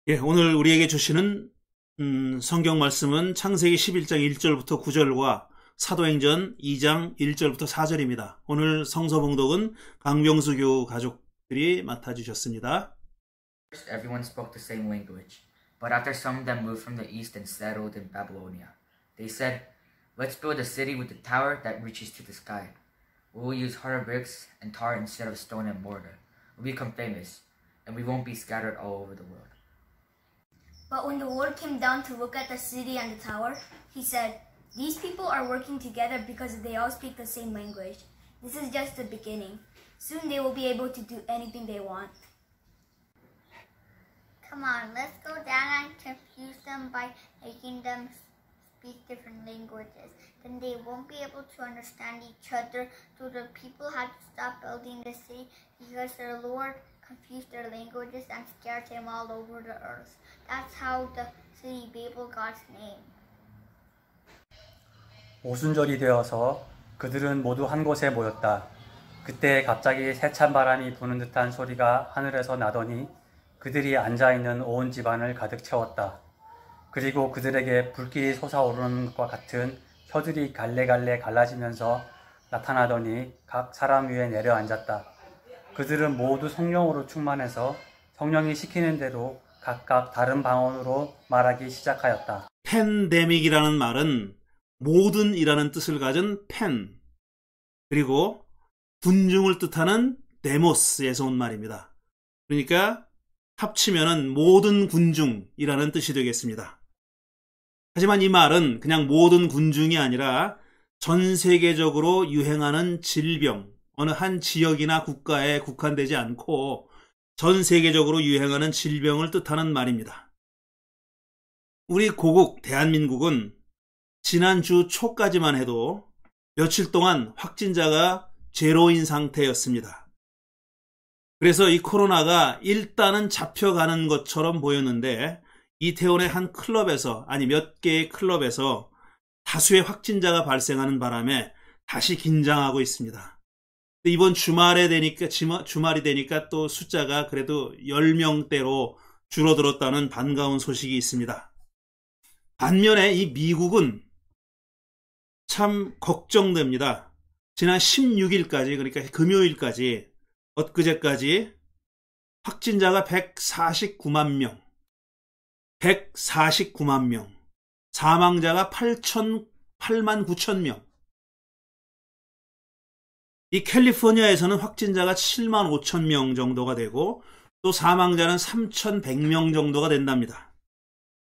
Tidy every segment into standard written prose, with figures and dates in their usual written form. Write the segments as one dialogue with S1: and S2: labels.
S1: 예, 오늘 우리에게 주시는 성경 말씀은 창세기 11장 1절부터 9절과 사도행전 2장 1절부터 4절입니다. 오늘 성서 봉독은 강병수 교우 가족들이 맡아주셨습니다.
S2: First, everyone spoke the same language, but after some of them moved from the east and settled in Babylonia. They said, "Let's build a city with a tower that reaches to the sky. We will use harder bricks and tar instead of stone and mortar. We'll become famous, and we won't be scattered all over the world."
S3: But when the Lord came down to look at the city and the tower, he said, "These people are working together because they all speak the same language. This is just the beginning. Soon they will be able to do anything they want."
S4: Come on, let's go down and confuse them by making them speak different languages. Then they won't be able to understand each other, so the people had to stop building the city because their Lord confused their languages and scared them all over the earth. That's how the city Babel got its name.
S5: 오순절이 되어서 그들은 모두 한 곳에 모였다. 그때 갑자기 세찬 바람이 부는 듯한 소리가 하늘에서 나더니 그들이 앉아있는 온 집안을 가득 채웠다. 그리고 그들에게 불길이 솟아오르는 것과 같은 혀들이 갈래갈래 갈라지면서 나타나더니 각 사람 위에 내려앉았다. 그들은 모두 성령으로 충만해서 성령이 시키는 대로 각각 다른 방언으로 말하기 시작하였다.
S1: 팬데믹이라는 말은 모든이라는 뜻을 가진 팬, 그리고 군중을 뜻하는 데모스에서 온 말입니다. 그러니까 합치면은 모든 군중이라는 뜻이 되겠습니다. 하지만 이 말은 그냥 모든 군중이 아니라 전 세계적으로 유행하는 질병, 어느 한 지역이나 국가에 국한되지 않고 전 세계적으로 유행하는 질병을 뜻하는 말입니다. 우리 고국 대한민국은 지난주 초까지만 해도 며칠 동안 확진자가 제로인 상태였습니다. 그래서 이 코로나가 일단은 잡혀가는 것처럼 보였는데 이태원의 한 클럽에서, 아니 몇 개의 클럽에서 다수의 확진자가 발생하는 바람에 다시 긴장하고 있습니다. 이번 주말이 되니까 또 숫자가 그래도 10명대로 줄어들었다는 반가운 소식이 있습니다. 반면에 이 미국은 참 걱정됩니다. 지난 16일까지, 그러니까 금요일까지, 엊그제까지 확진자가 149만 명, 149만 명, 사망자가 8만 9천 명. 이 캘리포니아에서는 확진자가 7만 5천 명 정도가 되고 또 사망자는 3,100명 정도가 된답니다.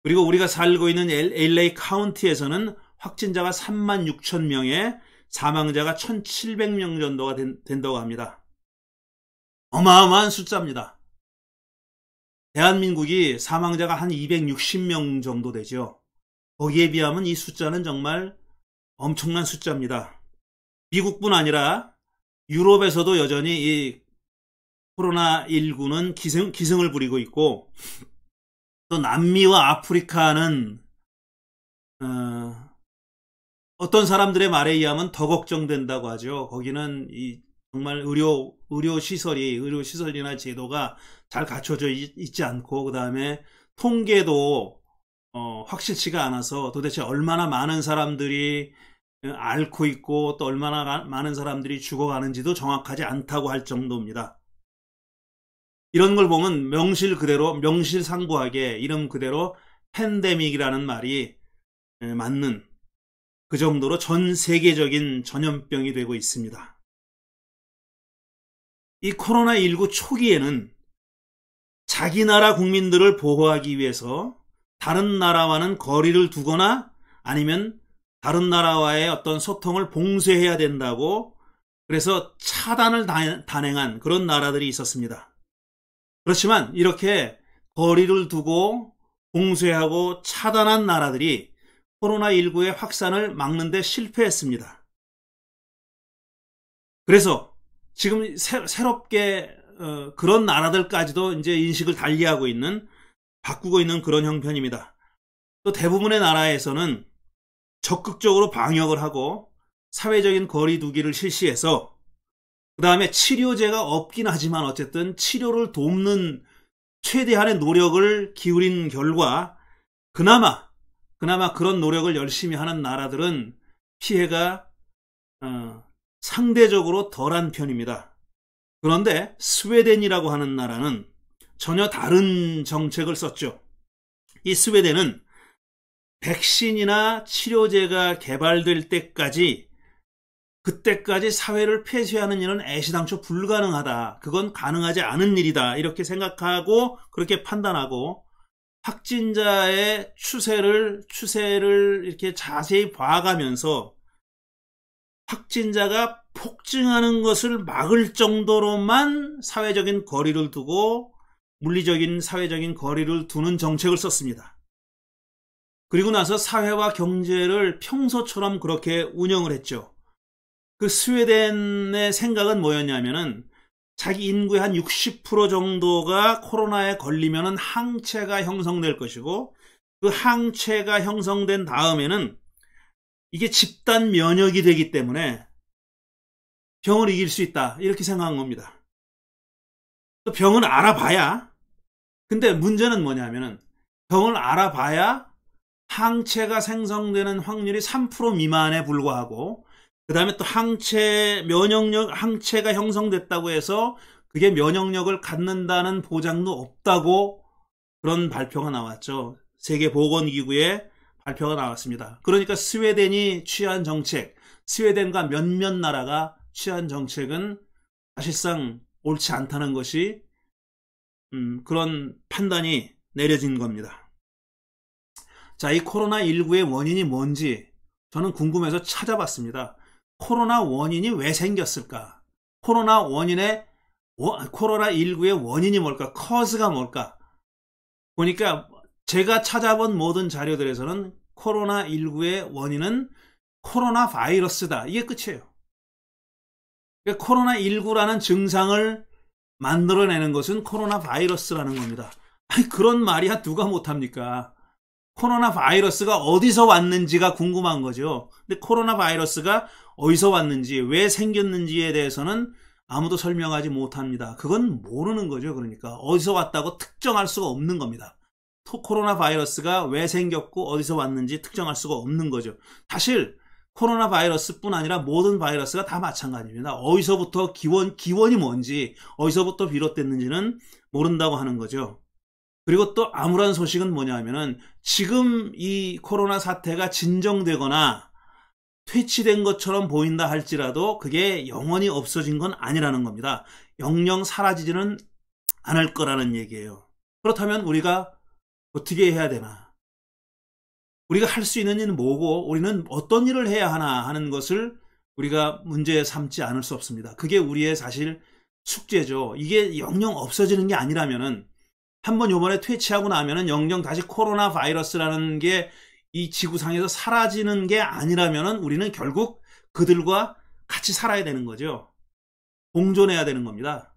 S1: 그리고 우리가 살고 있는 LA 카운티에서는 확진자가 3만 6천 명에 사망자가 1,700명 정도가 된다고 합니다. 어마어마한 숫자입니다. 대한민국이 사망자가 한 260명 정도 되죠. 거기에 비하면 이 숫자는 정말 엄청난 숫자입니다. 미국뿐 아니라 유럽에서도 여전히 이 코로나19는 기승을 부리고 있고, 또 남미와 아프리카는 어떤 사람들의 말에 의하면 더 걱정된다고 하죠. 거기는 정말 의료 시설이나 제도가 잘 갖춰져 있지 않고, 그 다음에 통계도 확실치가 않아서 도대체 얼마나 많은 사람들이 앓고 있고 또 얼마나 많은 사람들이 죽어가는지도 정확하지 않다고 할 정도입니다. 이런 걸 보면 명실상부하게 이름 그대로 팬데믹이라는 말이 맞는, 그 정도로 전 세계적인 전염병이 되고 있습니다. 이 코로나19 초기에는 자기 나라 국민들을 보호하기 위해서 다른 나라와는 거리를 두거나 아니면 다른 나라와의 어떤 소통을 봉쇄해야 된다고, 그래서 차단을 단행한 그런 나라들이 있었습니다. 그렇지만 이렇게 거리를 두고 봉쇄하고 차단한 나라들이 코로나19의 확산을 막는 데 실패했습니다. 그래서 지금 새롭게 그런 나라들까지도 이제 인식을 달리하고 바꾸고 있는 그런 형편입니다. 또 대부분의 나라에서는 적극적으로 방역을 하고 사회적인 거리 두기를 실시해서, 그 다음에 치료제가 없긴 하지만 어쨌든 치료를 돕는 최대한의 노력을 기울인 결과 그나마 그런 노력을 열심히 하는 나라들은 피해가 상대적으로 덜한 편입니다. 그런데 스웨덴이라고 하는 나라는 전혀 다른 정책을 썼죠. 이 스웨덴은 백신이나 치료제가 개발될 때까지 그때까지 사회를 폐쇄하는 일은 애시당초 불가능하다. 그건 가능하지 않은 일이다. 이렇게 생각하고 그렇게 판단하고 확진자의 추세를 이렇게 자세히 봐가면서 확진자가 폭증하는 것을 막을 정도로만 사회적인 거리를 두고 물리적인 사회적인 거리를 두는 정책을 썼습니다. 그리고 나서 사회와 경제를 평소처럼 그렇게 운영을 했죠. 그 스웨덴의 생각은 뭐였냐면은 자기 인구의 한 60% 정도가 코로나에 걸리면은 항체가 형성될 것이고 그 항체가 형성된 다음에는 이게 집단 면역이 되기 때문에 병을 이길 수 있다. 이렇게 생각한 겁니다. 또 병을 알아봐야, 근데 문제는 뭐냐면은 병을 알아봐야 항체가 생성되는 확률이 3% 미만에 불과하고 그 다음에 또 항체가 형성됐다고 해서 그게 면역력을 갖는다는 보장도 없다고 그런 발표가 나왔죠. 세계보건기구의 발표가 나왔습니다. 그러니까 스웨덴이 취한 정책, 스웨덴과 몇몇 나라가 취한 정책은 사실상 옳지 않다는 것이 그런 판단이 내려진 겁니다. 자, 이 코로나19의 원인이 뭔지 저는 궁금해서 찾아봤습니다. 코로나 원인이 왜 생겼을까? 코로나19의 원인이 뭘까? 커즈가 뭘까? 보니까 제가 찾아본 모든 자료들에서는 코로나19의 원인은 코로나 바이러스다. 이게 끝이에요. 그러니까 코로나19라는 증상을 만들어내는 것은 코로나 바이러스라는 겁니다. 아니, 그런 말이야 누가 못합니까? 코로나 바이러스가 어디서 왔는지가 궁금한 거죠. 근데 코로나 바이러스가 어디서 왔는지, 왜 생겼는지에 대해서는 아무도 설명하지 못합니다. 그건 모르는 거죠. 그러니까 어디서 왔다고 특정할 수가 없는 겁니다. 코로나 바이러스가 왜 생겼고 어디서 왔는지 특정할 수가 없는 거죠. 사실 코로나 바이러스뿐 아니라 모든 바이러스가 다 마찬가지입니다. 어디서부터 기원이 뭔지, 어디서부터 비롯됐는지는 모른다고 하는 거죠. 그리고 또 암울한 소식은 뭐냐면은 지금 이 코로나 사태가 진정되거나 퇴치된 것처럼 보인다 할지라도 그게 영원히 없어진 건 아니라는 겁니다. 영영 사라지지는 않을 거라는 얘기예요. 그렇다면 우리가 어떻게 해야 되나? 우리가 할 수 있는 일은 뭐고 우리는 어떤 일을 해야 하나 하는 것을 우리가 문제 삼지 않을 수 없습니다. 그게 우리의 사실 숙제죠. 이게 영영 없어지는 게 아니라면은 한번 요번에 퇴치하고 나면은 영영 다시 코로나 바이러스라는 게 이 지구상에서 사라지는 게 아니라면은 우리는 결국 그들과 같이 살아야 되는 거죠. 공존해야 되는 겁니다.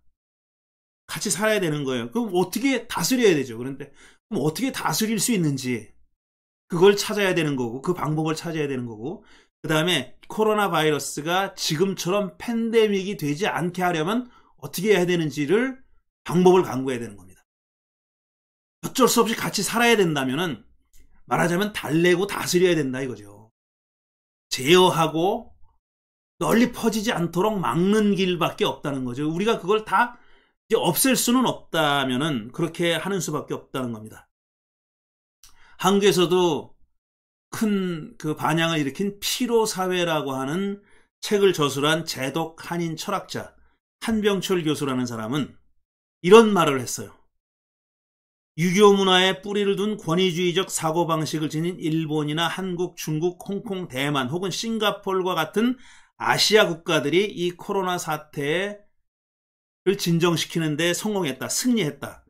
S1: 같이 살아야 되는 거예요. 그럼 어떻게 다스려야 되죠. 그런데 그럼 어떻게 다스릴 수 있는지 그걸 찾아야 되는 거고 그 방법을 찾아야 되는 거고 그 다음에 코로나 바이러스가 지금처럼 팬데믹이 되지 않게 하려면 어떻게 해야 되는지를 방법을 강구해야 되는 겁니다. 어쩔 수 없이 같이 살아야 된다면은 말하자면 달래고 다스려야 된다 이거죠. 제어하고 널리 퍼지지 않도록 막는 길밖에 없다는 거죠. 우리가 그걸 다 이제 없앨 수는 없다면은 그렇게 하는 수밖에 없다는 겁니다. 한국에서도 큰 그 반향을 일으킨 피로사회라고 하는 책을 저술한 제독 한인 철학자 한병철 교수라는 사람은 이런 말을 했어요. 유교 문화에 뿌리를 둔 권위주의적 사고방식을 지닌 일본이나 한국, 중국, 홍콩, 대만 혹은 싱가포르와 같은 아시아 국가들이 이 코로나 사태를 진정시키는 데 성공했다, 승리했다.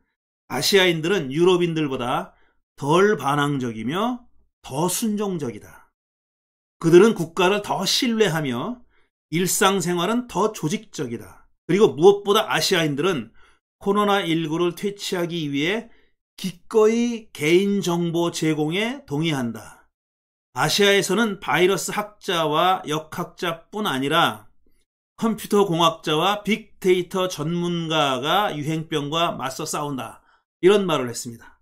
S1: 아시아인들은 유럽인들보다 덜 반항적이며 더 순종적이다. 그들은 국가를 더 신뢰하며 일상생활은 더 조직적이다. 그리고 무엇보다 아시아인들은 코로나19를 퇴치하기 위해 기꺼이 개인정보 제공에 동의한다. 아시아에서는 바이러스 학자와 역학자뿐 아니라 컴퓨터 공학자와 빅데이터 전문가가 유행병과 맞서 싸운다. 이런 말을 했습니다.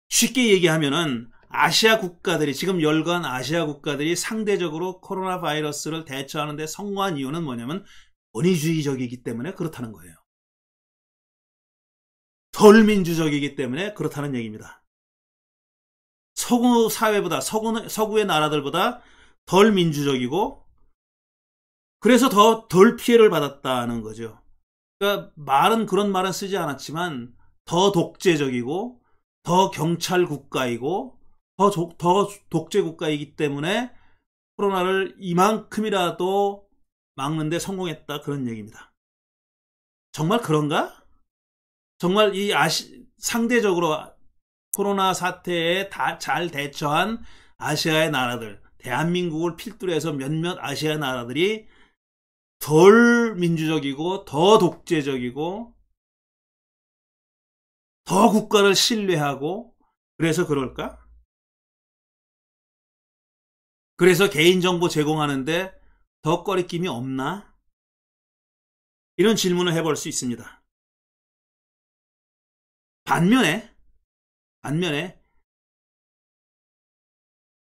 S1: 쉽게 얘기하면은 아시아 국가들이, 지금 열거한 아시아 국가들이 상대적으로 코로나 바이러스를 대처하는 데 성공한 이유는 뭐냐면 권위주의적이기 때문에 그렇다는 거예요. 덜 민주적이기 때문에 그렇다는 얘기입니다. 서구 사회보다, 서구의 나라들보다 덜 민주적이고, 그래서 덜 피해를 받았다는 거죠. 그러니까 그런 말은 쓰지 않았지만 더 독재적이고 더 경찰 국가이고 더 독재 국가이기 때문에 코로나를 이만큼이라도 막는데 성공했다, 그런 얘기입니다. 정말 그런가? 정말 이 상대적으로 코로나 사태에 잘 대처한 아시아의 나라들, 대한민국을 필두로 해서 몇몇 아시아 나라들이 덜 민주적이고 더 독재적이고 더 국가를 신뢰하고 그래서 그럴까? 그래서 개인정보 제공하는데 더 꺼리낌이 없나? 이런 질문을 해볼 수 있습니다. 반면에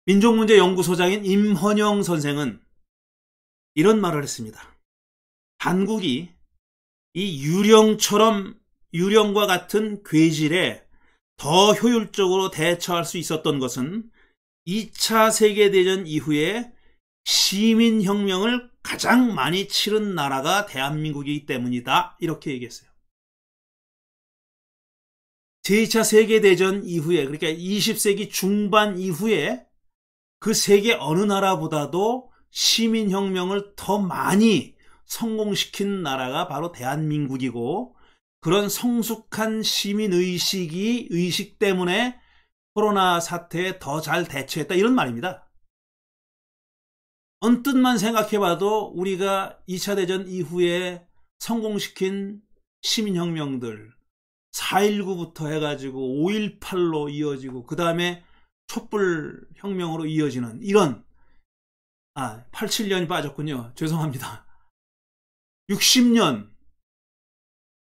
S1: 민족문제연구소장인 임헌영 선생은 이런 말을 했습니다. 한국이 이 유령과 같은 괴질에 더 효율적으로 대처할 수 있었던 것은 2차 세계대전 이후에 시민혁명을 가장 많이 치른 나라가 대한민국이기 때문이다, 이렇게 얘기했어요. 제2차 세계대전 이후에, 그러니까 20세기 중반 이후에 그 세계 어느 나라보다도 시민혁명을 더 많이 성공시킨 나라가 바로 대한민국이고, 그런 성숙한 시민의식 때문에 코로나 사태에 더 잘 대처했다, 이런 말입니다. 언뜻만 생각해봐도 우리가 2차 대전 이후에 성공시킨 시민혁명들, 4.19부터 해가지고 5.18로 이어지고 그 다음에 촛불혁명으로 이어지는 이런 87년이 빠졌군요. 죄송합니다. 60년,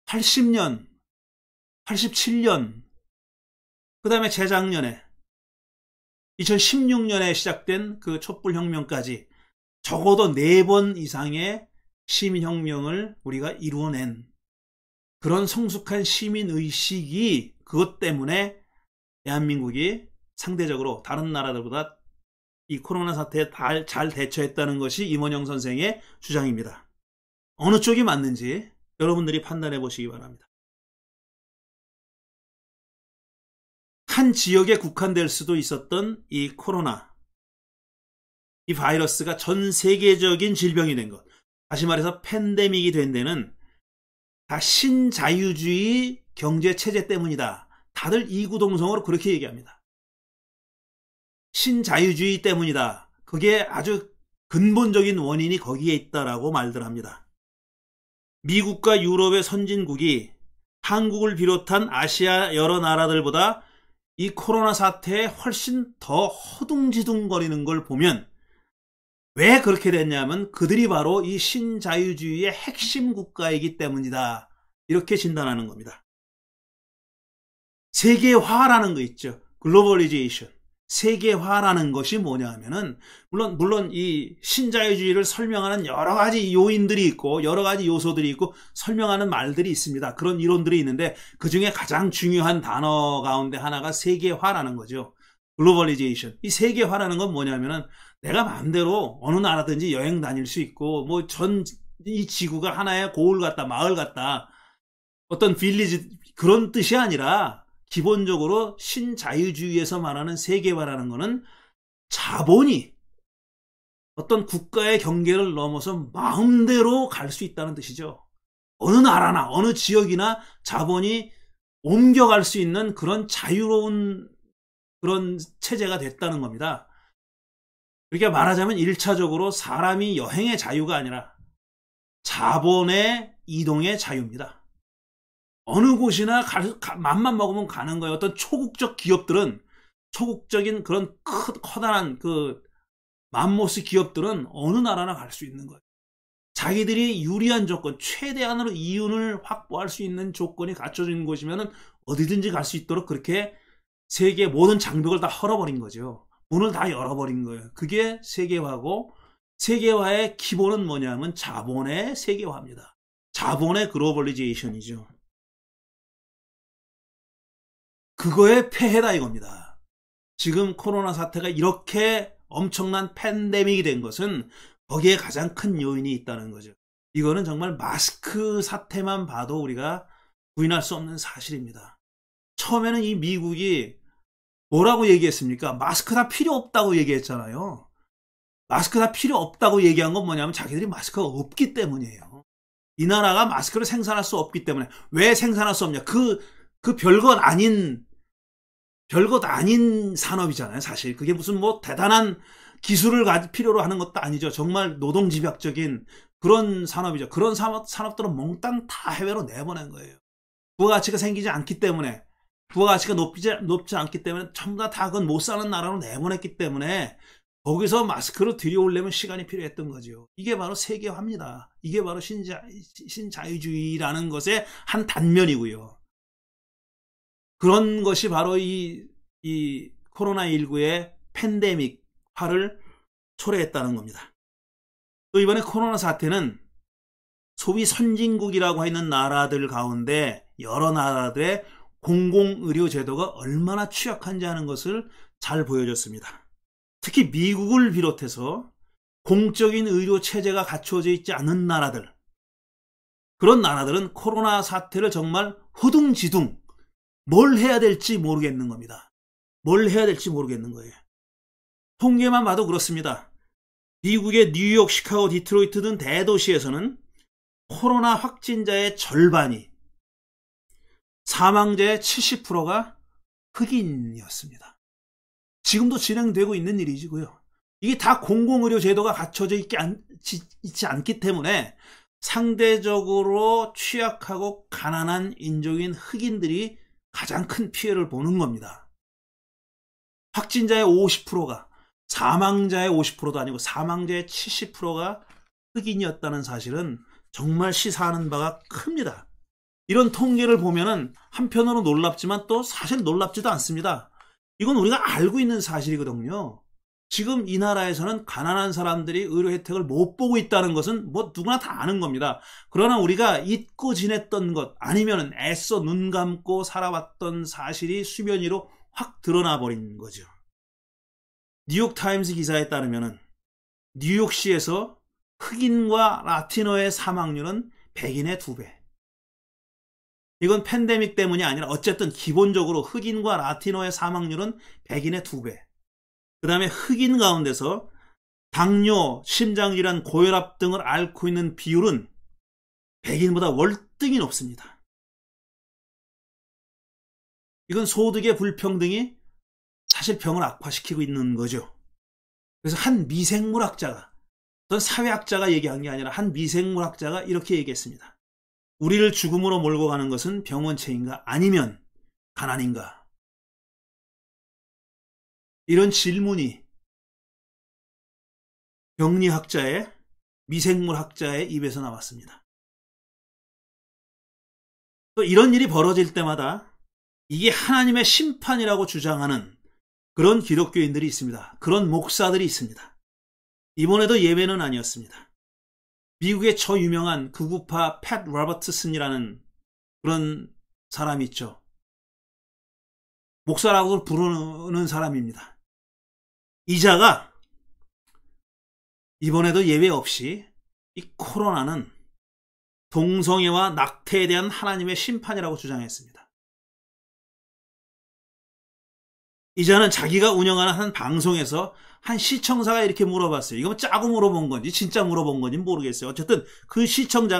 S1: 80년, 87년, 그 다음에 재작년에 2016년에 시작된 그 촛불혁명까지 적어도 4번 이상의 시민혁명을 우리가 이루어낸 그런 성숙한 시민의식이, 그것 때문에 대한민국이 상대적으로 다른 나라들보다 이 코로나 사태에 잘 대처했다는 것이 임헌영 선생의 주장입니다. 어느 쪽이 맞는지 여러분들이 판단해 보시기 바랍니다. 한 지역에 국한될 수도 있었던 이 코로나, 이 바이러스가 전 세계적인 질병이 된 것, 다시 말해서 팬데믹이 된 데는 다 신자유주의 경제체제 때문이다. 다들 이구동성으로 그렇게 얘기합니다. 신자유주의 때문이다. 그게 아주 근본적인 원인이 거기에 있다라고 말들 합니다. 미국과 유럽의 선진국이 한국을 비롯한 아시아 여러 나라들보다 이 코로나 사태에 훨씬 더 허둥지둥거리는 걸 보면 왜 그렇게 됐냐면 그들이 바로 이 신자유주의의 핵심 국가이기 때문이다, 이렇게 진단하는 겁니다. 세계화라는 거 있죠. 글로벌리제이션. 세계화라는 것이 뭐냐 하면은 물론 이 신자유주의를 설명하는 여러 가지 요인들이 있고 여러 가지 요소들이 있고 설명하는 말들이 있습니다. 그런 이론들이 있는데 그중에 가장 중요한 단어 가운데 하나가 세계화라는 거죠. 글로벌리제이션. 이 세계화라는 건 뭐냐면은 내가 마음대로 어느 나라든지 여행 다닐 수 있고 뭐 이 지구가 하나의 고을 같다, 마을 같다, 어떤 빌리지, 그런 뜻이 아니라 기본적으로 신자유주의에서 말하는 세계화라는 것은 자본이 어떤 국가의 경계를 넘어서 마음대로 갈 수 있다는 뜻이죠. 어느 나라나 어느 지역이나 자본이 옮겨갈 수 있는 그런 자유로운 그런 체제가 됐다는 겁니다. 그러니까 말하자면 1차적으로 사람이 여행의 자유가 아니라 자본의 이동의 자유입니다. 어느 곳이나 맘만 먹으면 가는 거예요. 어떤 초국적 기업들은, 초국적인 그런 커다란 그 맘모스 기업들은 어느 나라나 갈 수 있는 거예요. 자기들이 유리한 조건, 최대한으로 이윤을 확보할 수 있는 조건이 갖춰진 곳이면 어디든지 갈 수 있도록 그렇게 세계 모든 장벽을 다 헐어버린 거죠. 문을 다 열어버린 거예요. 그게 세계화고, 세계화의 기본은 뭐냐면 자본의 세계화입니다. 자본의 글로벌리제이션이죠. 그거의 폐해다 이겁니다. 지금 코로나 사태가 이렇게 엄청난 팬데믹이 된 것은 거기에 가장 큰 요인이 있다는 거죠. 이거는 정말 마스크 사태만 봐도 우리가 부인할 수 없는 사실입니다. 처음에는 이 미국이 뭐라고 얘기했습니까? 마스크 다 필요 없다고 얘기했잖아요. 마스크 다 필요 없다고 얘기한 건 뭐냐면 자기들이 마스크가 없기 때문이에요. 이 나라가 마스크를 생산할 수 없기 때문에. 왜 생산할 수 없냐? 그 별것 아닌 산업이잖아요, 사실. 그게 무슨 뭐 대단한 기술을 필요로 하는 것도 아니죠. 정말 노동집약적인 그런 산업이죠. 그런 산업들은 몽땅 다 해외로 내보낸 거예요. 부가가치가 생기지 않기 때문에, 부가가치가 높지 않기 때문에 전부 다 그건 못 사는 나라로 내보냈기 때문에 거기서 마스크를 들여오려면 시간이 필요했던 거죠. 이게 바로 세계화입니다. 이게 바로 신자유주의라는 것의 한 단면이고요. 그런 것이 바로 이 코로나19의 팬데믹화를 초래했다는 겁니다. 또 이번에 코로나 사태는 소위 선진국이라고 하는 나라들 가운데 여러 나라들의 공공의료 제도가 얼마나 취약한지 하는 것을 잘 보여줬습니다. 특히 미국을 비롯해서 공적인 의료 체제가 갖춰져 있지 않은 나라들, 그런 나라들은 코로나 사태를 정말 허둥지둥 뭘 해야 될지 모르겠는 겁니다. 뭘 해야 될지 모르겠는 거예요. 통계만 봐도 그렇습니다. 미국의 뉴욕, 시카고, 디트로이트 등 대도시에서는 코로나 확진자의 절반이, 사망자의 70%가 흑인이었습니다. 지금도 진행되고 있는 일이고요. 이게 다 공공의료 제도가 갖춰져 있지 않기 때문에 상대적으로 취약하고 가난한 인종인 흑인들이 가장 큰 피해를 보는 겁니다. 확진자의 50%가, 사망자의 50%도 아니고 사망자의 70%가 흑인이었다는 사실은 정말 시사하는 바가 큽니다. 이런 통계를 보면은 한편으로 놀랍지만 또 사실 놀랍지도 않습니다. 이건 우리가 알고 있는 사실이거든요. 지금 이 나라에서는 가난한 사람들이 의료 혜택을 못 보고 있다는 것은 뭐 누구나 다 아는 겁니다. 그러나 우리가 잊고 지냈던 것, 아니면 애써 눈 감고 살아왔던 사실이 수면 위로 확 드러나 버린 거죠. 뉴욕타임스 기사에 따르면 뉴욕시에서 흑인과 라티노의 사망률은 백인의 2배. 이건 팬데믹 때문이 아니라 어쨌든 기본적으로 흑인과 라티노의 사망률은 백인의 2배. 그 다음에 흑인 가운데서 당뇨, 심장질환, 고혈압 등을 앓고 있는 비율은 백인보다 월등히 높습니다. 이건 소득의 불평등이 사실 병을 악화시키고 있는 거죠. 그래서 한 미생물학자가, 어떤 사회학자가 얘기한 게 아니라 한 미생물학자가 이렇게 얘기했습니다. 우리를 죽음으로 몰고 가는 것은 병원체인가 아니면 가난인가? 이런 질문이 병리학자의, 미생물학자의 입에서 나왔습니다. 또 이런 일이 벌어질 때마다 이게 하나님의 심판이라고 주장하는 그런 기독교인들이 있습니다. 그런 목사들이 있습니다. 이번에도 예외는 아니었습니다. 미국의 유명한 극우파 팻 로버트슨이라는 그런 사람이 있죠. 목사라고 부르는 사람입니다. 이 자가 이번에도 예외 없이 이 코로나는 동성애와 낙태에 대한 하나님의 심판이라고 주장했습니다. 이 자는 자기가 운영하는 한 방송에서 한 시청자가 이렇게 물어봤어요. 이거 짜고 물어본 건지 진짜 물어본 건지 모르겠어요. 어쨌든 그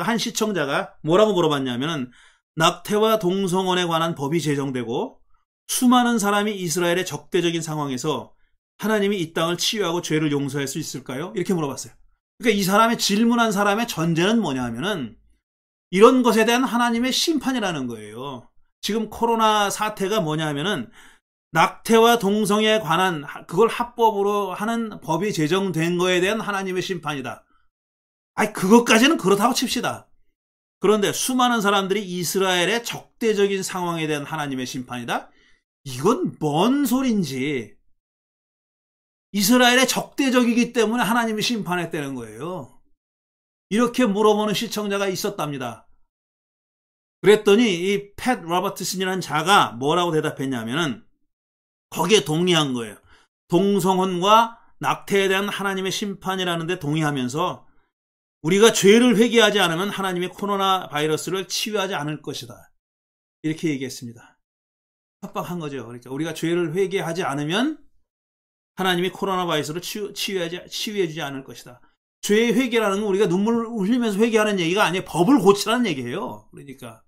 S1: 한 시청자가 뭐라고 물어봤냐면, 낙태와 동성혼에 관한 법이 제정되고 수많은 사람이 이스라엘의 적대적인 상황에서 하나님이 이 땅을 치유하고 죄를 용서할 수 있을까요? 이렇게 물어봤어요. 그러니까 이 사람의 질문한 사람의 전제는 뭐냐 하면은 이런 것에 대한 하나님의 심판이라는 거예요. 지금 코로나 사태가 뭐냐 하면은 낙태와 동성애에 관한 그걸 합법으로 하는 법이 제정된 거에 대한 하나님의 심판이다. 아니, 그것까지는 그렇다고 칩시다. 그런데 수많은 사람들이 이스라엘의 적대적인 상황에 대한 하나님의 심판이다? 이건 뭔 소린지. 이스라엘의 적대적이기 때문에 하나님이 심판했다는 거예요. 이렇게 물어보는 시청자가 있었답니다. 그랬더니 이 팻 로버트슨이라는 자가 뭐라고 대답했냐면은 거기에 동의한 거예요. 동성혼과 낙태에 대한 하나님의 심판이라는 데 동의하면서 우리가 죄를 회개하지 않으면 하나님의 코로나 바이러스를 치유하지 않을 것이다. 이렇게 얘기했습니다. 협박한 거죠. 그러니까 우리가 죄를 회개하지 않으면 하나님이 코로나 바이러스를 치유해주지 않을 것이다. 죄의 회개라는 건 우리가 눈물을 흘리면서 회개하는 얘기가 아니에요. 법을 고치라는 얘기예요. 그러니까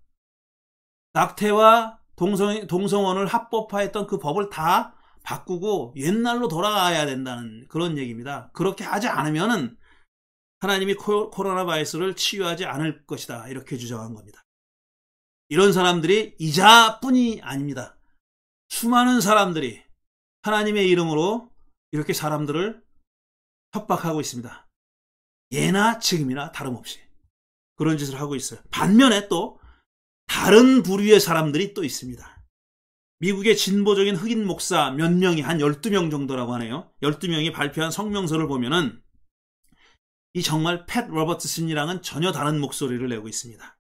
S1: 낙태와 동성혼을 합법화했던 그 법을 다 바꾸고 옛날로 돌아가야 된다는 그런 얘기입니다. 그렇게 하지 않으면은 하나님이 코로나 바이러스를 치유하지 않을 것이다. 이렇게 주장한 겁니다. 이런 사람들이 이자뿐이 아닙니다. 수많은 사람들이 하나님의 이름으로 이렇게 사람들을 협박하고 있습니다. 예나 지금이나 다름없이 그런 짓을 하고 있어요. 반면에 또 다른 부류의 사람들이 또 있습니다. 미국의 진보적인 흑인 목사 몇 명이 한 12명 정도라고 하네요. 12명이 발표한 성명서를 보면은 이 정말 팻 로버트슨이랑은 전혀 다른 목소리를 내고 있습니다.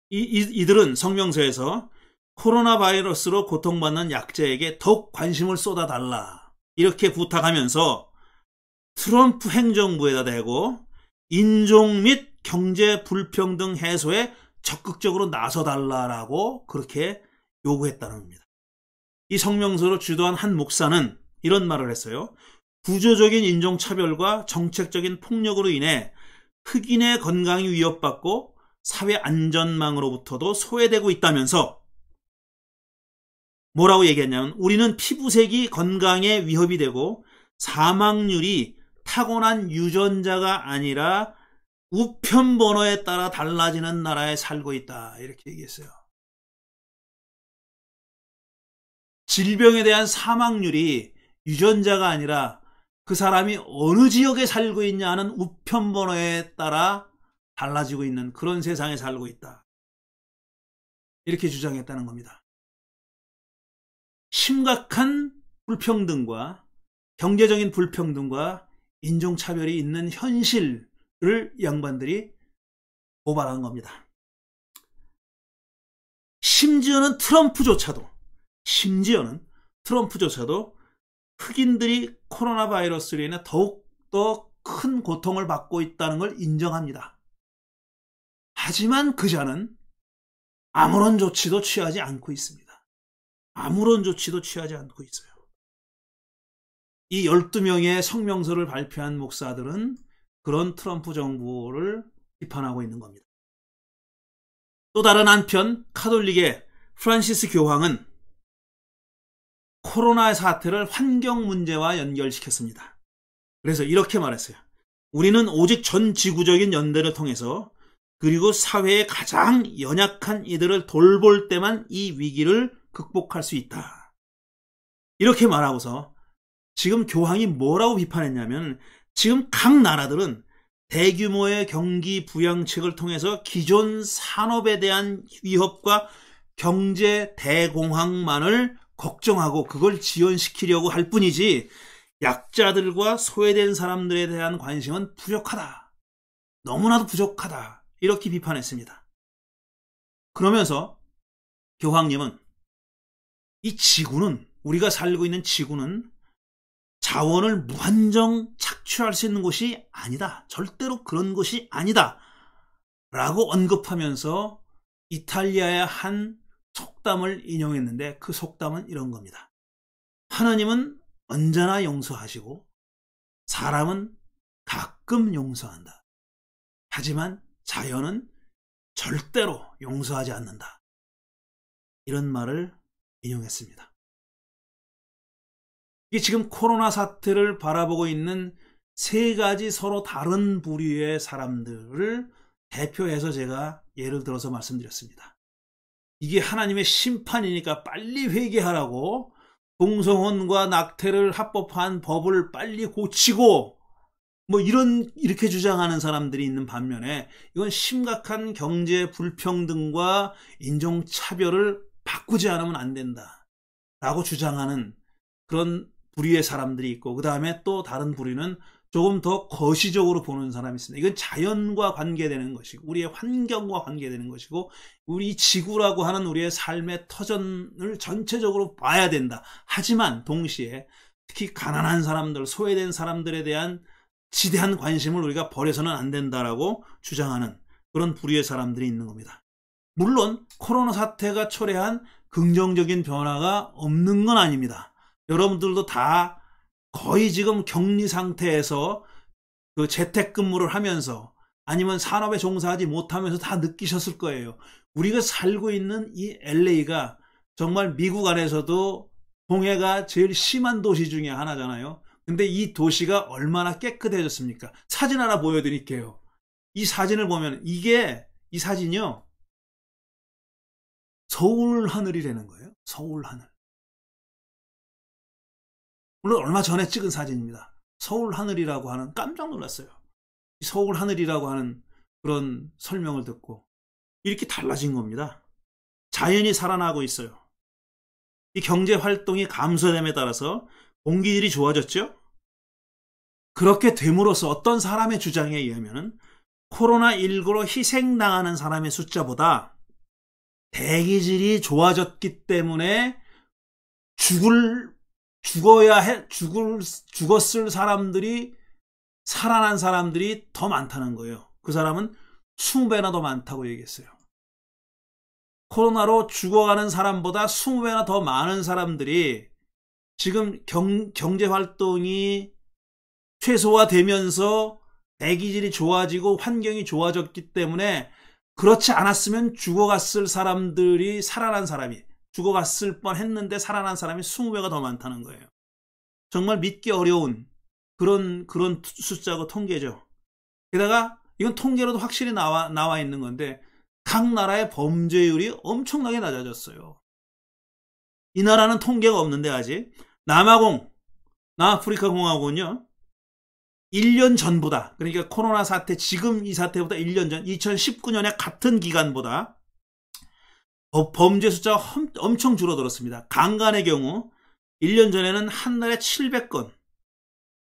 S1: 이들은 성명서에서 코로나 바이러스로 고통받는 약자에게 더욱 관심을 쏟아달라 이렇게 부탁하면서 트럼프 행정부에다 대고 인종 및 경제 불평등 해소에 적극적으로 나서달라라고 그렇게 요구했다는 겁니다. 이 성명서를 주도한 한 목사는 이런 말을 했어요. 구조적인 인종차별과 정책적인 폭력으로 인해 흑인의 건강이 위협받고 사회 안전망으로부터도 소외되고 있다면서 뭐라고 얘기했냐면 우리는 피부색이 건강에 위협이 되고 사망률이 타고난 유전자가 아니라 우편 번호에 따라 달라지는 나라에 살고 있다. 이렇게 얘기했어요. 질병에 대한 사망률이 유전자가 아니라 그 사람이 어느 지역에 살고 있냐는 우편 번호에 따라 달라지고 있는 그런 세상에 살고 있다. 이렇게 주장했다는 겁니다. 심각한 불평등과 경제적인 불평등과 인종차별이 있는 현실을 이 양반들이 고발한 겁니다. 심지어는 트럼프조차도 흑인들이 코로나 바이러스로 인해 더욱더 큰 고통을 받고 있다는 걸 인정합니다. 하지만 그자는 아무런 조치도 취하지 않고 있습니다. 아무런 조치도 취하지 않고 있어요. 이 12명의 성명서를 발표한 목사들은 그런 트럼프 정부를 비판하고 있는 겁니다. 또 다른 한편 카톨릭의 프란시스 교황은 코로나 사태를 환경 문제와 연결시켰습니다. 그래서 이렇게 말했어요. 우리는 오직 전 지구적인 연대를 통해서 그리고 사회의 가장 연약한 이들을 돌볼 때만 이 위기를 극복할 수 있다. 이렇게 말하고서 지금 교황이 뭐라고 비판했냐면 지금 각 나라들은 대규모의 경기 부양책을 통해서 기존 산업에 대한 위협과 경제 대공황만을 걱정하고 그걸 지연시키려고 할 뿐이지 약자들과 소외된 사람들에 대한 관심은 부족하다. 너무나도 부족하다. 이렇게 비판했습니다. 그러면서 교황님은 이 지구는 우리가 살고 있는 지구는 자원을 무한정 착취할 수 있는 곳이 아니다. 절대로 그런 것이 아니다. 라고 언급하면서 이탈리아의 한 속담을 인용했는데 그 속담은 이런 겁니다. 하나님은 언제나 용서하시고 사람은 가끔 용서한다. 하지만 자연은 절대로 용서하지 않는다. 이런 말을 인용했습니다. 이게 지금 코로나 사태를 바라보고 있는 세 가지 서로 다른 부류의 사람들을 대표해서 제가 예를 들어서 말씀드렸습니다. 이게 하나님의 심판이니까 빨리 회개하라고 동성혼과 낙태를 합법화한 법을 빨리 고치고 뭐 이렇게 주장하는 사람들이 있는 반면에 이건 심각한 경제 불평등과 인종차별을 바꾸지 않으면 안 된다라고 주장하는 그런 부류의 사람들이 있고, 그 다음에 또 다른 부류는 조금 더 거시적으로 보는 사람이 있습니다. 이건 자연과 관계되는 것이고, 우리의 환경과 관계되는 것이고, 우리 지구라고 하는 우리의 삶의 터전을 전체적으로 봐야 된다. 하지만 동시에 특히 가난한 사람들, 소외된 사람들에 대한 지대한 관심을 우리가 버려서는 안 된다라고 주장하는 그런 부류의 사람들이 있는 겁니다. 물론 코로나 사태가 초래한 긍정적인 변화가 없는 건 아닙니다. 여러분들도 다 거의 지금 격리 상태에서 그 재택근무를 하면서 아니면 산업에 종사하지 못하면서 다 느끼셨을 거예요. 우리가 살고 있는 이 LA가 정말 미국 안에서도 동해가 제일 심한 도시 중에 하나잖아요. 근데 이 도시가 얼마나 깨끗해졌습니까? 사진 하나 보여드릴게요. 이 사진을 보면 이 사진이요. 서울 하늘이라는 거예요. 서울 하늘. 물론 얼마 전에 찍은 사진입니다. 서울 하늘이라고 하는, 깜짝 놀랐어요. 서울 하늘이라고 하는 그런 설명을 듣고 이렇게 달라진 겁니다. 자연이 살아나고 있어요. 이 경제 활동이 감소됨에 따라서 공기질이 좋아졌죠? 그렇게 됨으로써 어떤 사람의 주장에 의하면 코로나19로 희생당하는 사람의 숫자보다 대기질이 좋아졌기 때문에 죽었을 사람들이, 살아난 사람들이 더 많다는 거예요. 그 사람은 20배나 더 많다고 얘기했어요. 코로나로 죽어가는 사람보다 20배나 더 많은 사람들이 지금 경제 활동이 최소화되면서 대기질이 좋아지고 환경이 좋아졌기 때문에, 그렇지 않았으면 죽어갔을 사람들이, 살아난 사람이, 죽어갔을 뻔 했는데 살아난 사람이 20배가 더 많다는 거예요. 정말 믿기 어려운 그런 숫자고 통계죠. 게다가 이건 통계로도 확실히 나와 있는 건데, 각 나라의 범죄율이 엄청나게 낮아졌어요. 이 나라는 통계가 없는데 아직. 남아프리카 공화국은요, 1년 전보다, 그러니까 코로나 사태, 지금 이 사태보다 1년 전, 2019년에 같은 기간보다 범죄 숫자가 엄청 줄어들었습니다. 강간의 경우 1년 전에는 한 달에 700건,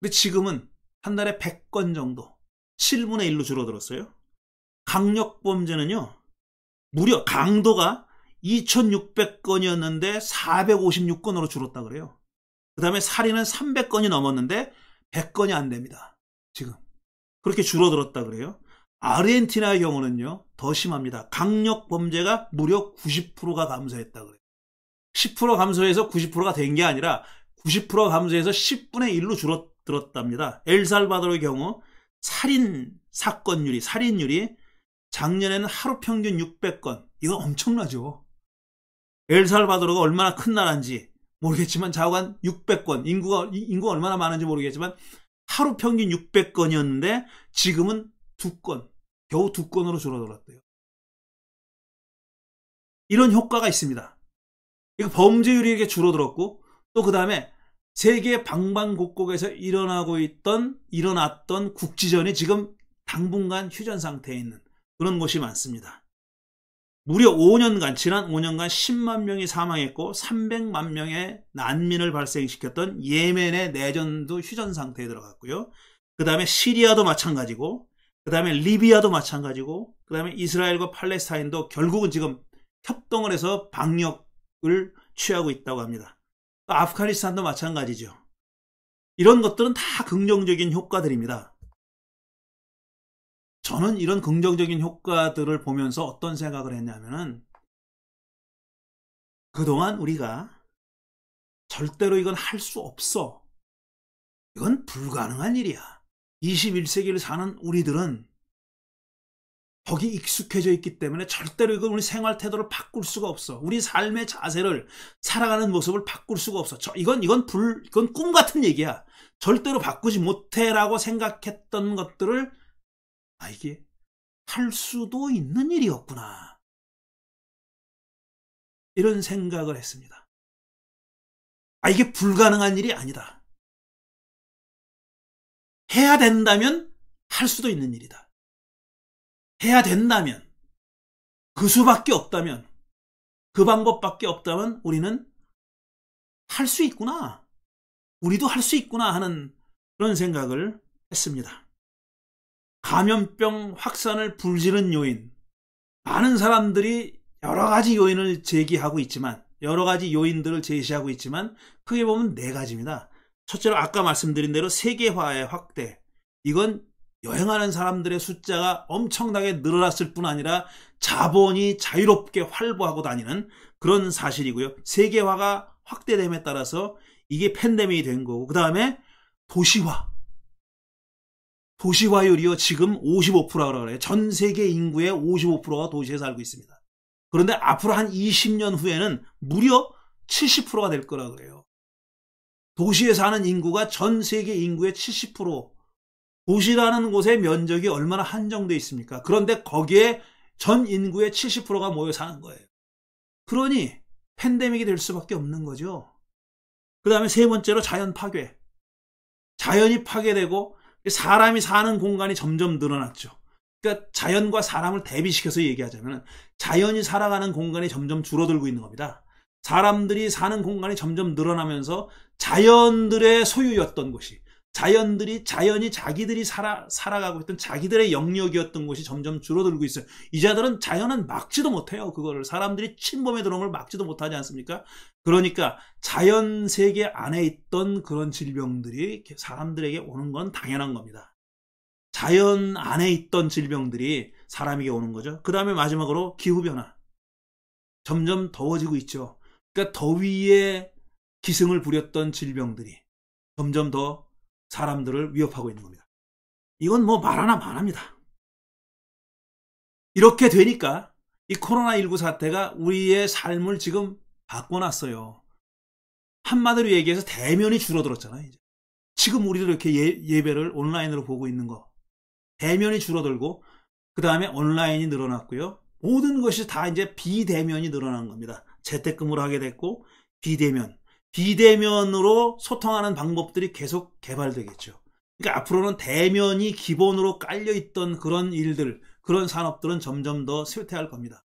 S1: 근데 지금은 한 달에 100건 정도, 7분의 1로 줄어들었어요. 강력범죄는요, 무려 강도가 2600건이었는데 456건으로 줄었다 그래요. 그 다음에 살인은 300건이 넘었는데 100건이 안 됩니다. 지금 그렇게 줄어들었다 그래요. 아르헨티나의 경우는요 더 심합니다. 강력 범죄가 무려 90%가 감소했다 그래요. 10% 감소해서 90%가 된 게 아니라 90% 감소해서 10분의 1로 줄어들었답니다. 엘살바도르의 경우 살인율이 작년에는 하루 평균 600건. 이거 엄청나죠. 엘살바도르가 얼마나 큰 나라인지 모르겠지만 자관 600건, 인구가 얼마나 많은지 모르겠지만 하루 평균 600건이었는데 지금은 2건, 겨우 2건으로 줄어들었대요. 이런 효과가 있습니다. 이거 범죄율이 이렇게 줄어들었고, 또 그 다음에 세계 방방곡곡에서 일어났던 국지전이 지금 당분간 휴전 상태에 있는 그런 곳이 많습니다. 무려 5년간, 지난 5년간 10만 명이 사망했고 300만 명의 난민을 발생시켰던 예멘의 내전도 휴전 상태에 들어갔고요. 그 다음에 시리아도 마찬가지고, 그 다음에 리비아도 마찬가지고, 그 다음에 이스라엘과 팔레스타인도 결국은 지금 협동을 해서 방역을 취하고 있다고 합니다. 아프가니스탄도 마찬가지죠. 이런 것들은 다 긍정적인 효과들입니다. 저는 이런 긍정적인 효과들을 보면서 어떤 생각을 했냐면은, 그동안 우리가 절대로 이건 할 수 없어, 이건 불가능한 일이야, 21세기를 사는 우리들은 거기 익숙해져 있기 때문에 절대로 이건 우리 생활 태도를 바꿀 수가 없어, 우리 삶의 자세를, 살아가는 모습을 바꿀 수가 없어, 이건 꿈 같은 얘기야, 절대로 바꾸지 못해라고 생각했던 것들을 이게 할 수도 있는 일이었구나, 이런 생각을 했습니다. 이게 불가능한 일이 아니다. 해야 된다면 할 수도 있는 일이다. 해야 된다면, 그 수밖에 없다면, 그 방법밖에 없다면 우리는 할 수 있구나. 우리도 할 수 있구나 하는 그런 생각을 했습니다. 감염병 확산을 불지른 요인, 많은 사람들이 여러 가지 요인을 제기하고 있지만, 여러 가지 요인들을 제시하고 있지만 크게 보면 4가지입니다. 첫째로 아까 말씀드린 대로 세계화의 확대. 이건 여행하는 사람들의 숫자가 엄청나게 늘어났을 뿐 아니라 자본이 자유롭게 활보하고 다니는 그런 사실이고요. 세계화가 확대됨에 따라서 이게 팬데믹이 된 거고, 그 다음에 도시화. 도시화율이요, 지금 55%라고 그래요. 전 세계 인구의 55%가 도시에 살고 있습니다. 그런데 앞으로 한 20년 후에는 무려 70%가 될 거라고 그래요. 도시에 사는 인구가 전 세계 인구의 70%. 도시라는 곳의 면적이 얼마나 한정되어 있습니까? 그런데 거기에 전 인구의 70%가 모여 사는 거예요. 그러니 팬데믹이 될 수밖에 없는 거죠. 그 다음에 3번째로 자연 파괴. 자연이 파괴되고 사람이 사는 공간이 점점 늘어났죠. 그러니까 자연과 사람을 대비시켜서 얘기하자면 자연이 살아가는 공간이 점점 줄어들고 있는 겁니다. 사람들이 사는 공간이 점점 늘어나면서 자연들의 소유였던 곳이, 자연이 자기들이 살아가고 있던 자기들의 영역이었던 곳이 점점 줄어들고 있어요. 이자들은 자연은 막지도 못해요. 그거를 사람들이 침범에 들어온 걸 막지도 못하지 않습니까? 그러니까 자연 세계 안에 있던 그런 질병들이 사람들에게 오는 건 당연한 겁니다. 자연 안에 있던 질병들이 사람에게 오는 거죠. 그 다음에 마지막으로 기후변화. 점점 더워지고 있죠. 그러니까 더위에 기승을 부렸던 질병들이 점점 더 사람들을 위협하고 있는 겁니다. 이건 뭐 말하나 마나입니다. 이렇게 되니까 이 코로나19 사태가 우리의 삶을 지금 바꿔놨어요. 한마디로 얘기해서 대면이 줄어들었잖아요. 이제. 지금 우리도 이렇게 예배를 온라인으로 보고 있는 거. 대면이 줄어들고 그 다음에 온라인이 늘어났고요. 모든 것이 다 이제 비대면이 늘어난 겁니다. 재택근무를 하게 됐고 비대면으로 소통하는 방법들이 계속 개발되겠죠. 그러니까 앞으로는 대면이 기본으로 깔려있던 그런 일들, 그런 산업들은 점점 더 쇠퇴할 겁니다.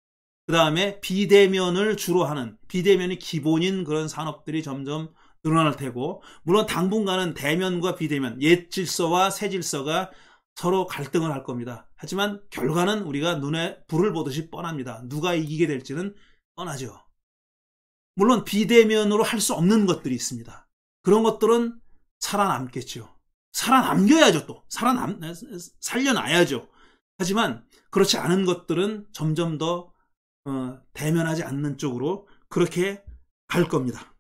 S1: 그 다음에 비대면을 주로 하는, 비대면이 기본인 그런 산업들이 점점 늘어날 테고, 물론 당분간은 대면과 비대면, 옛 질서와 새 질서가 서로 갈등을 할 겁니다. 하지만 결과는 우리가 눈에 불을 보듯이 뻔합니다. 누가 이기게 될지는 뻔하죠. 물론 비대면으로 할 수 없는 것들이 있습니다. 그런 것들은 살아남겠죠. 살아남겨야죠. 또 살려놔야죠. 하지만 그렇지 않은 것들은 점점 더 대면하지 않는 쪽으로 그렇게 갈 겁니다.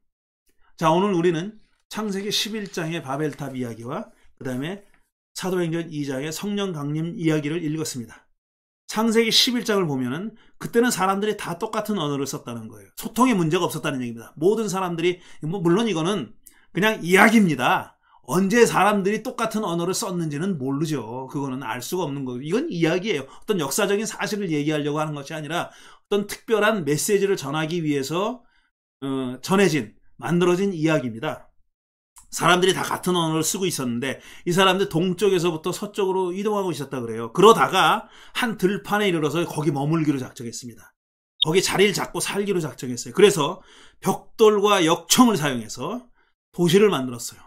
S1: 자, 오늘 우리는 창세기 11장의 바벨탑 이야기와 그 다음에 사도행전 2장의 성령 강림 이야기를 읽었습니다. 창세기 11장을 보면은 그때는 사람들이 다 똑같은 언어를 썼다는 거예요. 소통에 문제가 없었다는 얘기입니다. 모든 사람들이, 물론 이거는 그냥 이야기입니다. 언제 사람들이 똑같은 언어를 썼는지는 모르죠. 그거는 알 수가 없는 거예요. 이건 이야기예요. 어떤 역사적인 사실을 얘기하려고 하는 것이 아니라 어떤 특별한 메시지를 전하기 위해서 만들어진 이야기입니다. 사람들이 다 같은 언어를 쓰고 있었는데 이 사람들 동쪽에서부터 서쪽으로 이동하고 있었다 그래요. 그러다가 한 들판에 이르러서 거기 머물기로 작정했습니다. 거기 자리를 잡고 살기로 작정했어요. 그래서 벽돌과 역청을 사용해서 도시를 만들었어요.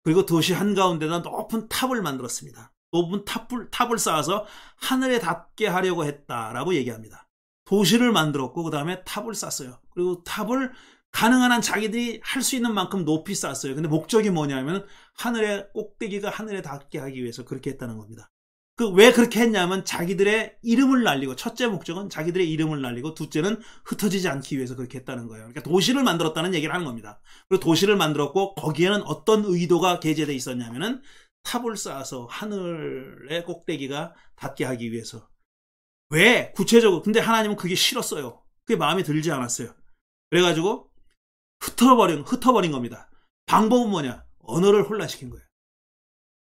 S1: 그리고 도시 한가운데다 높은 탑을 만들었습니다. 높은 탑을 쌓아서 하늘에 닿게 하려고 했다라고 얘기합니다. 도시를 만들었고 그 다음에 탑을 쌓았어요. 그리고 탑을 가능한 한 자기들이 할 수 있는 만큼 높이 쌓았어요. 근데 목적이 뭐냐면 하늘의 꼭대기가 하늘에 닿게 하기 위해서 그렇게 했다는 겁니다. 왜 그렇게 했냐면 자기들의 이름을 날리고, 첫째 목적은 자기들의 이름을 날리고, 둘째는 흩어지지 않기 위해서 그렇게 했다는 거예요. 그러니까 도시를 만들었다는 얘기를 하는 겁니다. 그리고 도시를 만들었고 거기에는 어떤 의도가 게재되어 있었냐면은 탑을 쌓아서 하늘의 꼭대기가 닿게 하기 위해서. 왜? 구체적으로. 근데 하나님은 그게 싫었어요. 그게 마음에 들지 않았어요. 그래가지고 흩어버린 겁니다. 방법은 뭐냐? 언어를 혼란시킨 거예요.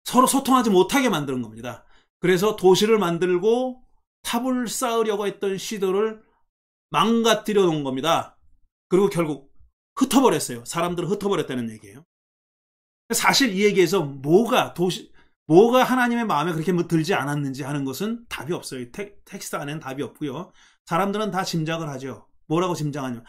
S1: 서로 소통하지 못하게 만드는 겁니다. 그래서 도시를 만들고 탑을 쌓으려고 했던 시도를 망가뜨려 놓은 겁니다. 그리고 결국 흩어버렸어요. 사람들을 흩어버렸다는 얘기예요. 사실 이 얘기에서 뭐가 하나님의 마음에 그렇게 들지 않았는지 하는 것은 답이 없어요. 텍스트 안에는 답이 없고요. 사람들은 다 짐작을 하죠. 뭐라고 짐작하냐면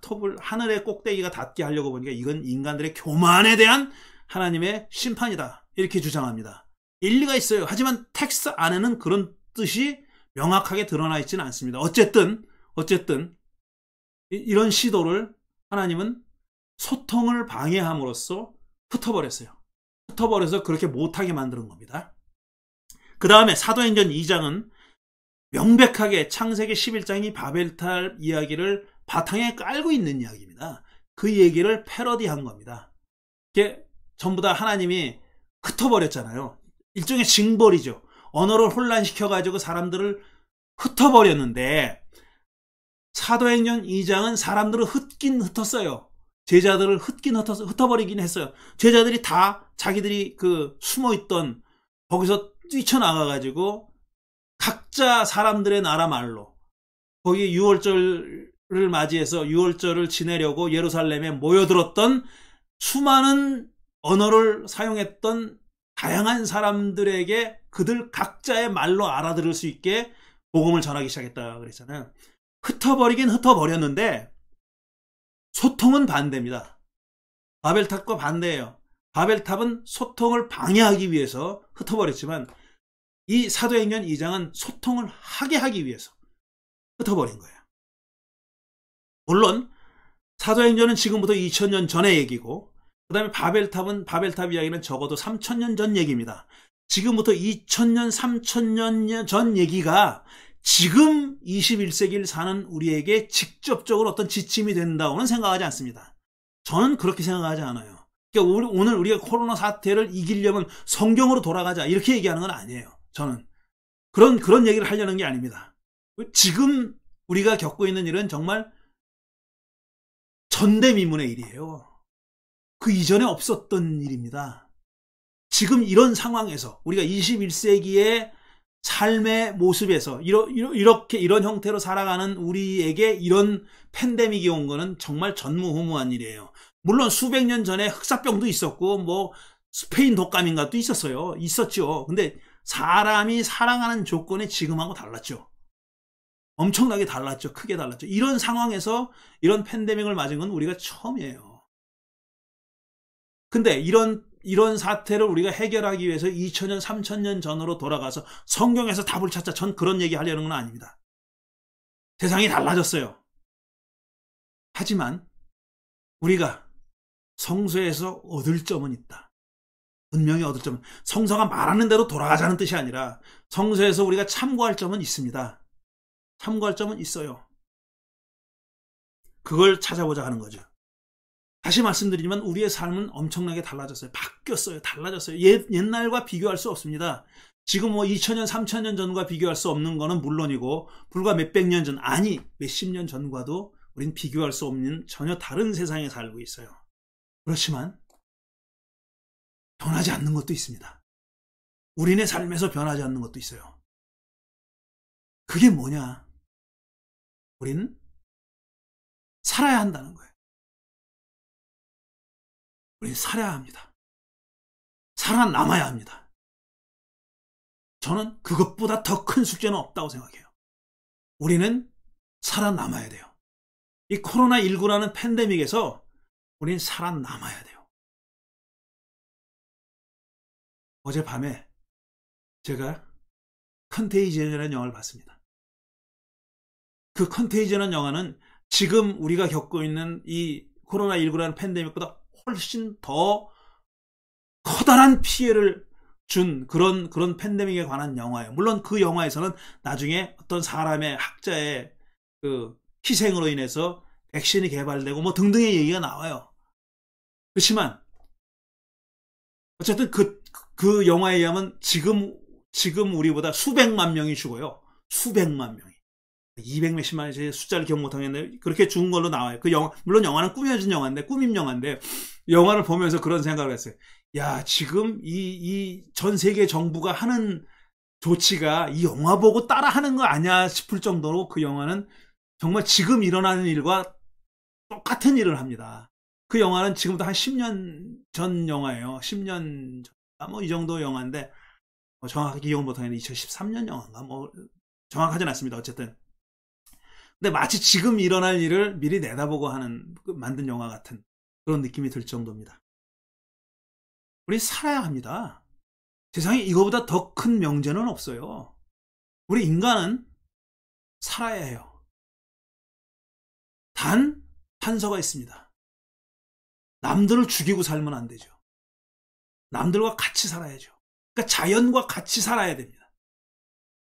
S1: 톱을 하늘의 꼭대기가 닿게 하려고 보니까 이건 인간들의 교만에 대한 하나님의 심판이다. 이렇게 주장합니다. 일리가 있어요. 하지만 텍스트 안에는 그런 뜻이 명확하게 드러나 있지는 않습니다. 어쨌든 이런 시도를 하나님은 소통을 방해함으로써 흩어버렸어요. 흩어버려서 그렇게 못하게 만드는 겁니다. 그 다음에 사도행전 2장은 명백하게 창세기 11장이 바벨탑 이야기를 바탕에 깔고 있는 이야기입니다. 그 얘기를 패러디한 겁니다. 이게 전부 다 하나님이 흩어버렸잖아요. 일종의 징벌이죠. 언어를 혼란시켜가지고 사람들을 흩어버렸는데 사도행전 2장은 사람들을 흩긴 흩었어요. 제자들을 흩어버리긴 했어요. 제자들이 다 자기들이 그 숨어있던 거기서 뛰쳐나가가지고 각자 사람들의 나라 말로 거기 유월절을 맞이해서 유월절을 지내려고 예루살렘에 모여들었던 수많은 언어를 사용했던 다양한 사람들에게 그들 각자의 말로 알아들을 수 있게 복음을 전하기 시작했다 그랬잖아요. 흩어버리긴 흩어버렸는데 소통은 반대입니다. 바벨탑과 반대예요. 바벨탑은 소통을 방해하기 위해서 흩어버렸지만 이 사도행전 2장은 소통을 하게 하기 위해서 흩어버린 거예요. 물론 사도행전은 지금부터 2000년 전의 얘기고 그 다음에 바벨탑 이야기는 적어도 3000년 전 얘기입니다. 지금부터 2000년, 3000년 전 얘기가 지금 21세기를 사는 우리에게 직접적으로 어떤 지침이 된다고는 생각하지 않습니다. 저는 그렇게 생각하지 않아요. 그러니까 오늘 우리가 코로나 사태를 이기려면 성경으로 돌아가자 이렇게 얘기하는 건 아니에요. 저는 그런 얘기를 하려는 게 아닙니다. 지금 우리가 겪고 있는 일은 정말 전대미문의 일이에요. 그 이전에 없었던 일입니다. 지금 이런 상황에서 우리가 21세기의 삶의 모습에서 이런 형태로 살아가는 우리에게 이런 팬데믹이 온 거는 정말 전무후무한 일이에요. 물론 수백 년 전에 흑사병도 있었고 뭐 스페인 독감인가 또 있었죠. 근데 사람이 살아가는 조건이 지금하고 달랐죠. 엄청나게 달랐죠. 크게 달랐죠. 이런 상황에서 이런 팬데믹을 맞은 건 우리가 처음이에요. 근데 이런 사태를 우리가 해결하기 위해서 2000년, 3000년 전으로 돌아가서 성경에서 답을 찾자. 전 그런 얘기 하려는 건 아닙니다. 세상이 달라졌어요. 하지만 우리가 성서에서 얻을 점은 있다. 분명히 얻을 점은 성서가 말하는 대로 돌아가자는 뜻이 아니라 성서에서 우리가 참고할 점은 있습니다. 참고할 점은 있어요. 그걸 찾아보자 하는 거죠. 다시 말씀드리지만 우리의 삶은 엄청나게 달라졌어요. 바뀌었어요. 달라졌어요. 옛날과 비교할 수 없습니다. 지금 뭐 2000년, 3000년 전과 비교할 수 없는 거는 물론이고 불과 몇백 년 전, 아니 몇십 년 전과도 우린 비교할 수 없는 전혀 다른 세상에 살고 있어요. 그렇지만 변하지 않는 것도 있습니다. 우리네 삶에서 변하지 않는 것도 있어요. 그게 뭐냐? 우리는 살아야 한다는 거예요. 우리는 살아야 합니다. 살아남아야 합니다. 저는 그것보다 더 큰 숙제는 없다고 생각해요. 우리는 살아남아야 돼요. 이 코로나19라는 팬데믹에서 우리는 살아남아야 돼요. 어젯밤에 제가 컨테이지언이라는 영화를 봤습니다. 그 컨테이지언이라는 영화는 지금 우리가 겪고 있는 이 코로나19라는 팬데믹보다 훨씬 더 커다란 피해를 준 그런 팬데믹에 관한 영화예요. 물론 그 영화에서는 나중에 어떤 사람의 학자의 그 희생으로 인해서 백신이 개발되고 뭐 등등의 얘기가 나와요. 그렇지만 어쨌든 그 영화에 의하면 지금 우리보다 수백만 명이 죽어요. 수백만 명이. 200몇십만의 숫자를 기억 못하겠는데 그렇게 죽은 걸로 나와요. 그 영화, 물론 영화는 꾸며진 영화인데, 꾸밈 영화인데, 영화를 보면서 그런 생각을 했어요. 야, 지금 이 전 세계 정부가 하는 조치가 이 영화 보고 따라 하는 거 아니야 싶을 정도로 그 영화는 정말 지금 일어나는 일과 똑같은 일을 합니다. 그 영화는 지금부터 한 10년 전 영화예요. 10년 전. 뭐 이 정도 영화인데 정확하게 기억을 못하겠는데 2013년 영화인가 뭐 정확하진 않습니다. 어쨌든 근데 마치 지금 일어날 일을 미리 내다보고 하는 만든 영화 같은 그런 느낌이 들 정도입니다. 우리 살아야 합니다. 세상에 이거보다 더 큰 명제는 없어요. 우리 인간은 살아야 해요. 단 단서가 있습니다. 남들을 죽이고 살면 안 되죠. 남들과 같이 살아야죠. 그러니까 자연과 같이 살아야 됩니다.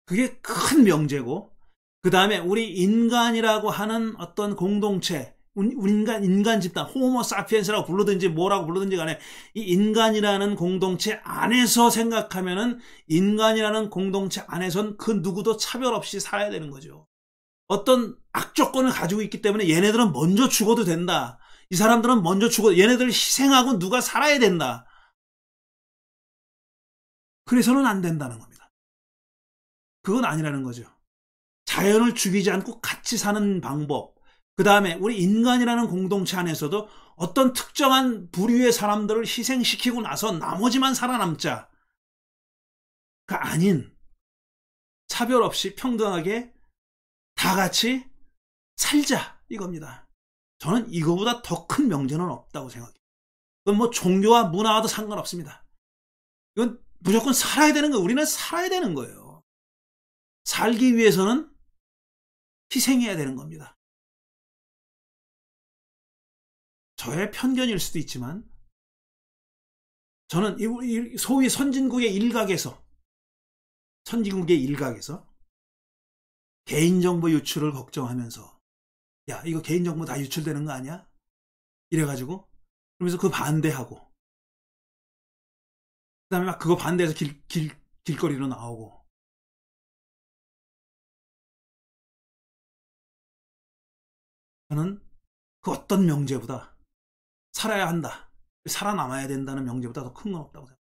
S1: 그게 큰 명제고 그 다음에 우리 인간이라고 하는 어떤 공동체 인간 집단 호모 사피엔스라고 부르든지 뭐라고 부르든지 간에 이 인간이라는 공동체 안에서 생각하면은 인간이라는 공동체 안에선 그 누구도 차별 없이 살아야 되는 거죠. 어떤 악조건을 가지고 있기 때문에 얘네들은 먼저 죽어도 된다. 이 사람들은 먼저 죽어도 얘네들을 희생하고 누가 살아야 된다. 그래서는 안 된다는 겁니다. 그건 아니라는 거죠. 자연을 죽이지 않고 같이 사는 방법. 그 다음에 우리 인간이라는 공동체 안에서도 어떤 특정한 부류의 사람들을 희생시키고 나서 나머지만 살아남자가 아닌 차별 없이 평등하게 다 같이 살자 이겁니다. 저는 이거보다 더 큰 명제는 없다고 생각해요. 그건 뭐 종교와 문화와도 상관없습니다. 이건 무조건 살아야 되는 거예요. 우리는 살아야 되는 거예요. 살기 위해서는 희생해야 되는 겁니다. 저의 편견일 수도 있지만 저는 소위 선진국의 일각에서 개인정보 유출을 걱정하면서 야 이거 개인정보 다 유출되는 거 아니야? 이래가지고 그러면서 그거 반대하고 그 다음에 막 그거 반대해서 길거리로 나오고 저는 그 어떤 명제보다 살아야 한다, 살아남아야 된다는 명제보다 더 큰 건 없다고 생각합니다.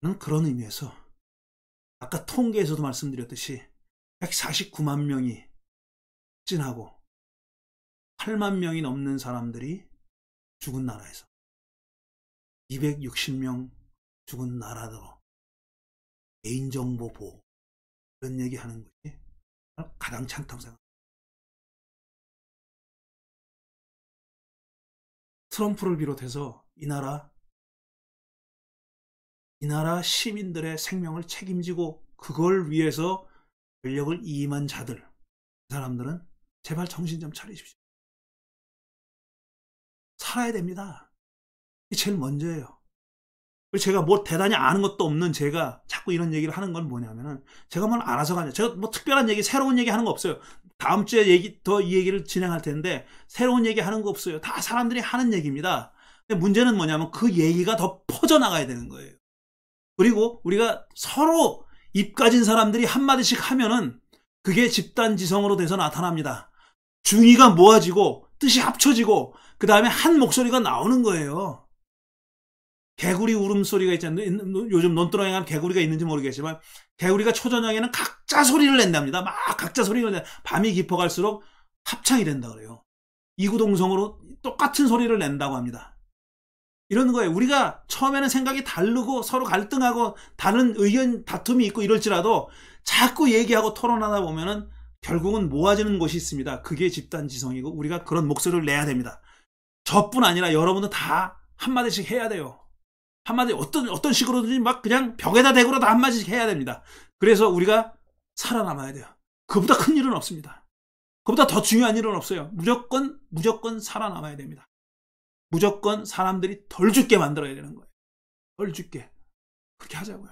S1: 저는 그런 의미에서 아까 통계에서도 말씀드렸듯이 149만 명이 확진하고 8만 명이 넘는 사람들이 죽은 나라에서 260명 죽은 나라로 개인정보 보호 이런 얘기하는 것이 가장 찬다고 생각합니다. 트럼프를 비롯해서 이 나라 시민들의 생명을 책임지고 그걸 위해서 권력을 이임한 자들, 그 사람들은 제발 정신 좀 차리십시오. 살아야 됩니다. 이게 제일 먼저예요. 제가 뭐 대단히 아는 것도 없는 제가 자꾸 이런 얘기를 하는 건 뭐냐면은 제가 뭘 알아서가 아니라 제가 뭐 특별한 얘기, 새로운 얘기 하는 거 없어요. 다음 주에 이 얘기를 진행할 텐데 새로운 얘기 하는 거 없어요. 다 사람들이 하는 얘기입니다. 근데 문제는 뭐냐면 그 얘기가 더 퍼져나가야 되는 거예요. 그리고 우리가 서로 입 가진 사람들이 한마디씩 하면은 그게 집단지성으로 돼서 나타납니다. 중의가 모아지고 뜻이 합쳐지고 그 다음에 한 목소리가 나오는 거예요. 개구리 울음소리가 있잖아요. 요즘 논두렁에 가면 개구리가 있는지 모르겠지만 개구리가 초저녁에는 각자 소리를 낸답니다. 막 각자 소리를 내. 밤이 깊어갈수록 합창이 된다 그래요. 이구동성으로 똑같은 소리를 낸다고 합니다. 이런 거예요. 우리가 처음에는 생각이 다르고 서로 갈등하고 다른 의견 다툼이 있고 이럴지라도 자꾸 얘기하고 토론하다 보면은 결국은 모아지는 곳이 있습니다. 그게 집단지성이고 우리가 그런 목소리를 내야 됩니다. 저뿐 아니라 여러분도 다 한마디씩 해야 돼요. 한마디 어떤 식으로든지 막 그냥 벽에다 대고라도 한마디씩 해야 됩니다. 그래서 우리가 살아남아야 돼요. 그보다 큰 일은 없습니다. 그보다 더 중요한 일은 없어요. 무조건 살아남아야 됩니다. 무조건 사람들이 덜 죽게 만들어야 되는 거예요. 덜 죽게. 그렇게 하자고요.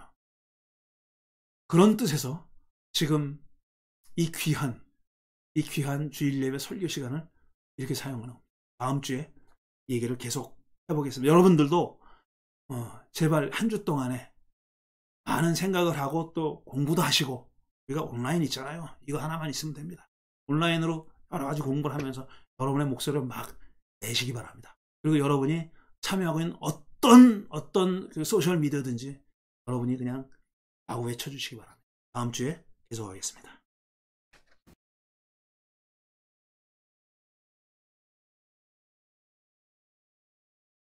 S1: 그런 뜻에서 지금 이 귀한 주일 예배 설교 시간을 이렇게 사용하는 겁니다. 다음 주에 얘기를 계속 해보겠습니다. 여러분들도 제발 한 주 동안에 많은 생각을 하고 또 공부도 하시고 우리가 온라인 있잖아요. 이거 하나만 있으면 됩니다. 온라인으로 여러 가지 공부를 하면서 여러분의 목소리를 막 내시기 바랍니다. 그리고 여러분이 참여하고 있는 어떤 그 소셜 미디어든지 여러분이 그냥 마구 외쳐주시기 바랍니다. 다음 주에 계속하겠습니다.